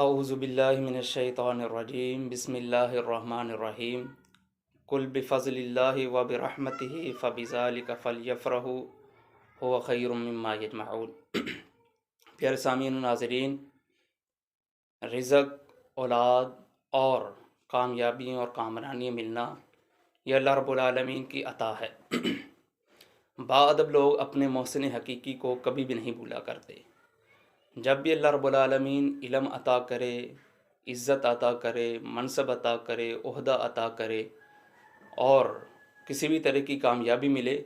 اعوذ باللہ من الشیطان الرجیم بسم اللہ الرحمن الرحیم قل بفضل اللہ و برحمتہ فبذالک فلیفرحوا هو خیر مما یجمعون۔ پیارے سامعین و ناظرین، رزق، اولاد اور کامیابی اور کامرانی ملنا یہ اللہ رب العالمین کی عطا ہے۔ باادب لوگ اپنے محسن حقیقی کو کبھی بھی نہیں بھولا کرتے۔ جب بھی اللہ رب العالمین علم عطا کرے، عزت عطا کرے، منصب عطا کرے، عہدہ عطا کرے اور کسی بھی طرح کی کامیابی ملے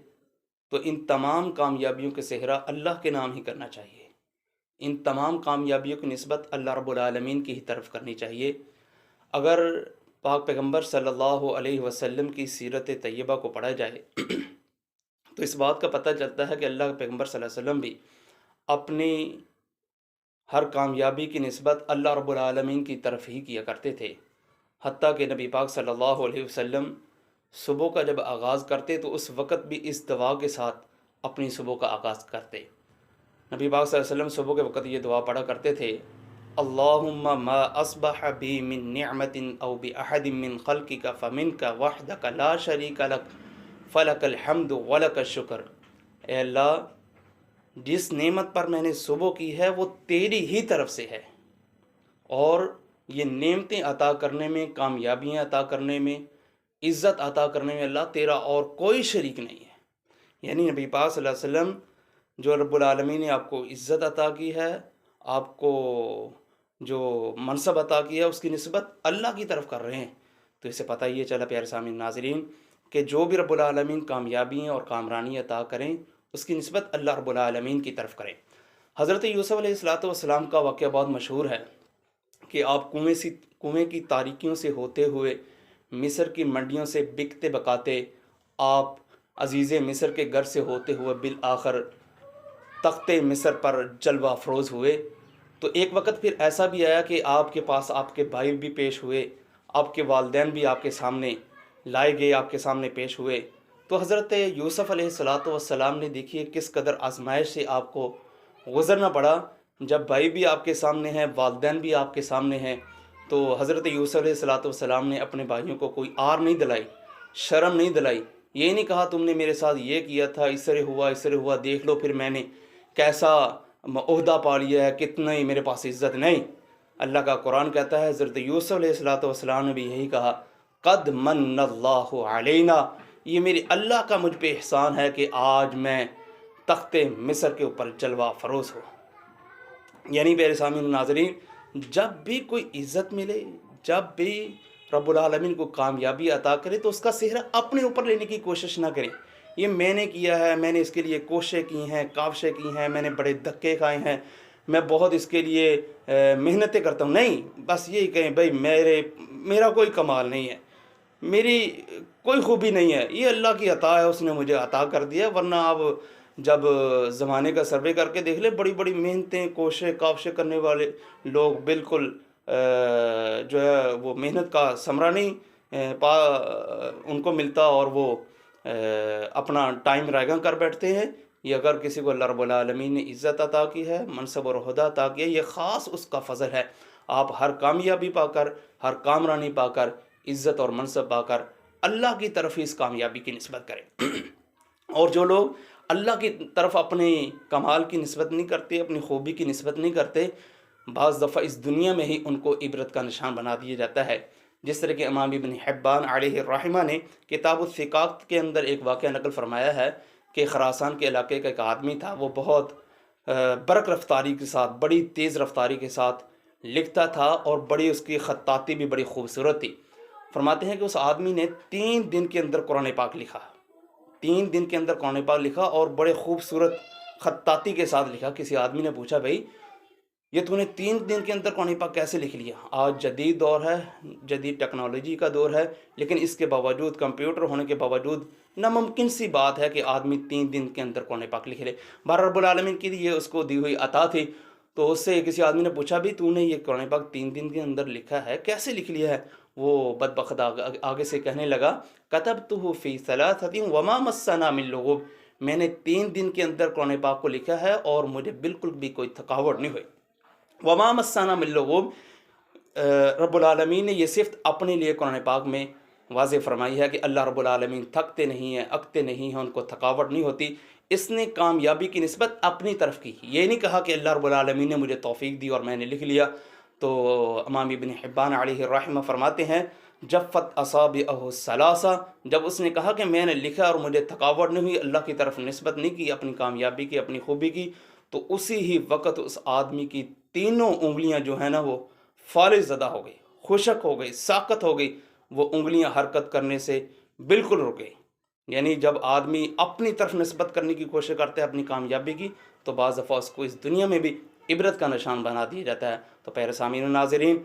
تو ان تمام کامیابیوں کے صحرا اللہ کے نام ہی کرنا چاہیے۔ ان تمام کامیابیوں کی نسبت اللہ رب العالمین کی ہی طرف کرنی چاہیے۔ اگر پاک پیغمبر صلی اللہ علیہ وسلم کی سیرت طیبہ کو پڑھا جائے تو اس بات کا پتہ چلتا ہے کہ اللہ کے پیغمبر صلی اللہ علیہ وسلم بھی اپنی ہر کامیابی کی نسبت اللہ رب العالمین کی طرف ہی کیا کرتے تھے، حتیٰ کہ نبی پاک صلی اللہ علیہ وسلم صبح کا جب آغاز کرتے تو اس وقت بھی اس دعا کے ساتھ اپنی صبح کا آغاز کرتے۔ نبی پاک صلی اللہ علیہ وسلم صبح کے وقت یہ دعا پڑھا کرتے تھے، اللہم ما اصبح بی من نعمت او باحد من خلقک فمنک وحدک لا شریک لک فلک الحمد ولک الشکر۔ اے اللہ، جس نعمت پر میں نے صبح کی ہے وہ تیری ہی طرف سے ہے، اور یہ نعمتیں عطا کرنے میں، کامیابیاں عطا کرنے میں، عزت عطا کرنے میں اللہ تیرا اور کوئی شریک نہیں ہے۔ یعنی نبی پاک صلی اللہ علیہ وسلم جو رب العالمین نے آپ کو عزت عطا کی ہے، آپ کو جو منصب عطا کیا ہے، اس کی نسبت اللہ کی طرف کر رہے ہیں۔ تو اسے پتہ یہ چلا پیارے سامعین ناظرین کہ جو بھی رب العالمین کامیابی اور کامرانی عطا کریں اس کی نسبت اللہ رب العالمین کی طرف کریں۔ حضرت یوسف علیہ السلام کا واقعہ بہت مشہور ہے کہ آپ کنویں کی تاریکیوں سے ہوتے ہوئے، مصر کی منڈیوں سے بکتے بکاتے، آپ عزیز مصر کے گھر سے ہوتے ہوئے بالآخر تخت مصر پر جلوہ افروز ہوئے۔ تو ایک وقت پھر ایسا بھی آیا کہ آپ کے پاس آپ کے بھائی بھی پیش ہوئے، آپ کے والدین بھی آپ کے سامنے لائے گئے، آپ کے سامنے پیش ہوئے۔ تو حضرت یوسف علیہ السلام نے دیکھیے کس قدر آزمائش سے آپ کو گزرنا پڑا۔ جب بھائی بھی آپ کے سامنے ہیں، والدین بھی آپ کے سامنے ہیں، تو حضرت یوسف علیہ السلام نے اپنے بھائیوں کو کوئی آر نہیں دلائی، شرم نہیں دلائی۔ یہ نہیں کہا تم نے میرے ساتھ یہ کیا تھا، اس طرح ہوا، دیکھ لو پھر میں نے کیسا عہدہ پا لیا ہے، کتنا ہی میرے پاس عزت نہیں۔ اللہ کا قرآن کہتا ہے حضرت یوسف علیہ السلام نے بھی یہی کہا، قد من اللہ علینا، یہ میرے اللہ کا مجھ پہ احسان ہے کہ آج میں تخت مصر کے اوپر جلوہ فروز ہو۔ یعنی میرے سامعین ناظرین، جب بھی کوئی عزت ملے، جب بھی رب العالمین کو کامیابی عطا کرے تو اس کا سہرا اپنے اوپر لینے کی کوشش نہ کریں۔ یہ میں نے کیا ہے، میں نے اس کے لیے کوششیں کی ہیں، کاوشیں کی ہیں، میں نے بڑے دھکے کھائے ہیں، میں بہت اس کے لیے محنتیں کرتا ہوں، نہیں، بس یہی کہیں بھائی میرا کوئی کمال نہیں ہے، میری کوئی خوبی نہیں ہے، یہ اللہ کی عطا ہے، اس نے مجھے عطا کر دیا۔ ورنہ آپ جب زمانے کا سروے کر کے دیکھ لیں، بڑی بڑی محنتیں، کوششیں کاوشیں کرنے والے لوگ بالکل جو ہے وہ محنت کا ثمرہ نہیں ان کو ملتا، اور وہ اپنا ٹائم رائگاں کر بیٹھتے ہیں۔ یہ اگر کسی کو اللہ رب العالمین نے عزت عطا کی ہے، منصب اور عہدہ عطا کیا ہے، یہ خاص اس کا فضل ہے۔ آپ ہر کامیابی پا کر، ہر کامرانی پا کر، عزت اور منصب پا کر اللہ کی طرف ہی اس کامیابی کی نسبت کریں۔ اور جو لوگ اللہ کی طرف اپنے کمال کی نسبت نہیں کرتے، اپنی خوبی کی نسبت نہیں کرتے، بعض دفعہ اس دنیا میں ہی ان کو عبرت کا نشان بنا دیا جاتا ہے۔ جس طرح کہ امام ابن حبان علیہ الرحمہ نے کتاب الثقات کے اندر ایک واقعہ نقل فرمایا ہے کہ خراسان کے علاقے کا ایک آدمی تھا، وہ بہت برق رفتاری کے ساتھ، بڑی تیز رفتاری کے ساتھ لکھتا تھا، اور بڑی اس کی خطاطی بھی بڑی خوبصورت تھی۔ فرماتے ہیں کہ اس آدمی نے 3 دن کے اندر قرآن پاک لکھا، 3 دن کے اندر قرآن پاک لکھا، اور بڑے خوبصورت خطاطی کے ساتھ لکھا۔ کسی آدمی نے پوچھا، بھائی یہ تو نے 3 دن کے اندر قرآن پاک کیسے لکھ لیا؟ آج جدید دور ہے، جدید ٹیکنالوجی کا دور ہے، لیکن اس کے باوجود، کمپیوٹر ہونے کے باوجود، ناممکن سی بات ہے کہ آدمی 3 دن کے اندر قرآن پاک لکھ لے۔ بہر رب العالمین کی یہ اس کو دی ہوئی عطا تھی۔ تو اس سے کسی آدمی نے پوچھا، بھی تو نے یہ قرآن پاک 3 دن کے اندر لکھا ہے، کیسے لکھ لیا ہے؟ وہ بدبخت آگے سے کہنے لگا، کتبتہ فی ثلاثۃ وما مسنا من لغوب، میں نے 3 دن کے اندر قرآن پاک کو لکھا ہے اور مجھے بالکل بھی کوئی تھکاوٹ نہیں ہوئی۔ وما مسنا من لغوب، رب العالمین نے یہ صفت اپنے لیے قرآن پاک میں واضح فرمائی ہے کہ اللہ رب العالمین تھکتے نہیں ہیں، اکتے نہیں ہیں، ان کو تھکاوٹ نہیں ہوتی۔ اس نے کامیابی کی نسبت اپنی طرف کی، یہ نہیں کہا کہ اللہ رب العالمین نے مجھے توفیق دی اور میں نے لکھ لیا۔ تو امام ابن حبان علیہ الرحمہ فرماتے ہیں جفت اصابعہ الثلاثہ، جب اس نے کہا کہ میں نے لکھا اور مجھے تھکاوٹ نہیں ہوئی، اللہ کی طرف نسبت نہیں کی اپنی کامیابی کی، اپنی خوبی کی، تو اسی ہی وقت اس آدمی کی تینوں انگلیاں جو ہیں نا وہ فالج زدہ ہو گئی، خشک ہو گئی، ساقط ہو گئی، وہ انگلیاں حرکت کرنے سے بالکل رک گئی۔ یعنی جب آدمی اپنی طرف نسبت کرنے کی کوشش کرتا ہے اپنی کامیابی کی، تو بعض دفعہ اس کو اس دنیا میں بھی عبرت کا نشان بنا دیا جاتا ہے۔ تو پیارے سامعین و ناظرین،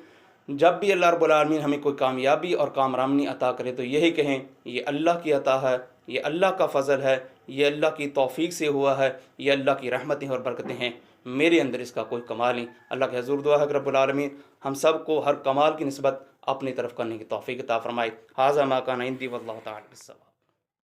جب بھی اللہ رب العالمین ہمیں کوئی کامیابی اور کامرانی عطا کرے تو یہی کہیں یہ اللہ کی عطا ہے، یہ اللہ کا فضل ہے، یہ اللہ کی توفیق سے ہوا ہے، یہ اللہ کی رحمتیں اور برکتیں ہیں، میرے اندر اس کا کوئی کمال نہیں۔ اللہ کے حضور دعا ہے کہ رب العالمین ہم سب کو ہر کمال کی نسبت اپنی طرف کرنے کی توفیق عطا فرمائے۔ ھذا ما کان عندی واللہ تعالی بالصواب۔